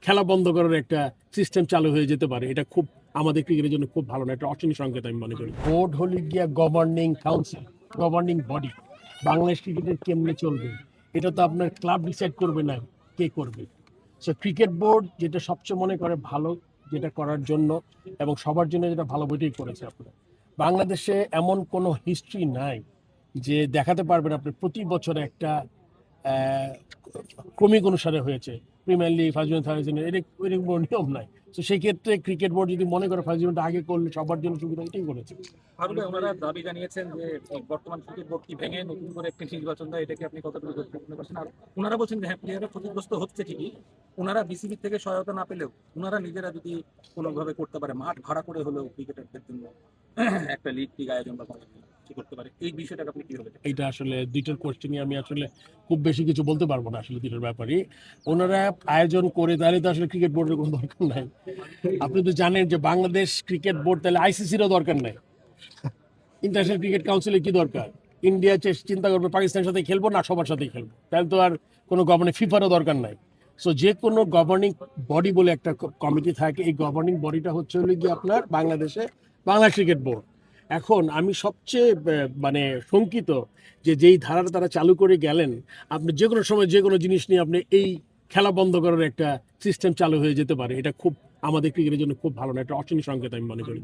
খেলা বন্ধ করার একটা সিস্টেম চালু হয়ে যেতে পারে। এটা খুব আমাদের ক্রিকেটের জন্য খুব ভালো না, একটা অশনি সংকেত আমি মনে করি। বোর্ড হলে গিয়া governing council, governing body. Bangladesh ক্রিকেটের কেমনে চলবে এটা তো আপনার ক্লাব ডিসাইড করবে না, কে করবে। সো ক্রিকেট বোর্ড যেটা সবচেয়ে মনে করে ভালো, যেটা করার জন্য এবং সবার জন্য যেটা ভালো, বইটাই করেছে আপনার। বাংলাদেশে এমন কোনো হিস্ট্রি নাই যে দেখাতে পারবেন আপনি প্রতি বছর একটা আহ, ক্রমিক অনুসারে হয়েছে। Premier league, first division, third division, এরকম কোনো নিয়ম নাই। তো সেই ক্ষেত্রে ক্রিকেট বোর্ড যদি মনে করে ফার্স্ট ডিভিশনটা আগে করলে সবার জন্য সুবিধা, এটাই করেছে। ফারুক ভাই, ওনারা দাবি জানিয়েছেন যে এই বর্তমান ক্রিকেট বোর্ডটি ভেঙে নতুন করে একটি নির্বাচন দেয়, এটাকে আপনি কতটুকু গুরুত্বপূর্ণ করছেন? আর ওনারা বলছেন যে হ্যাঁ, প্লেয়াররা ক্ষতিগ্রস্ত হচ্ছে ঠিকই, ওনারা বিসিবি থেকে সহায়তা না পেলেও ওনারা নিজেরা যদি কোনোভাবে করতে পারে, মাঠ ভাড়া করে হলেও ক্রিকেটারদের জন্য একটা লিগ আয়োজন বা কোনো কিছু করতে পারে, এই বিষয়টাকে আপনি কিভাবে দেখেন? এটা আসলে দুইটার কোশ্চেনই আমি আসলে খুব বেশি কিছু বলতে পারবো না আসলে দুইটার ব্যাপারে। ওনারা আয়োজন করে তাহলে তো আসলে ক্রিকেট বোর্ডের কোনো দরকার নাই। আপনি তো জানেন যে বাংলাদেশ ক্রিকেট বোর্ড তাহলে আইসিসিরও দরকার নাই, ইন্টারন্যাশনাল ক্রিকেট কাউন্সিলের কি দরকার? ইন্ডিয়া চিন্তা করবে পাকিস্তানের সাথে খেলবো না সবার সাথেই খেলবো, তাহলে তো আর কোনো গভর্নিং, ফিফারও দরকার নাই। সো যে কোনো গভর্নিং বডি বলে একটা কমিটি থাকে, এই গভর্নিং বডিটা হচ্ছে হলো গিয়ে আপনার বাংলাদেশে বাংলা ক্রিকেট বোর্ড। এখন আমি সবচেয়ে মানে শঙ্কিত যে যেই ধারাটা তারা চালু করে গেলেন, আপনি যে কোনো সময় যে কোনো জিনিস নিয়ে আপনি এই খেলা বন্ধ করার একটা সিস্টেম চালু হয়ে যেতে পারে। এটা খুব আমাদের ক্রিকেটের জন্য খুব ভালো না, একটা অশনি সংকেত আমি মনে করি।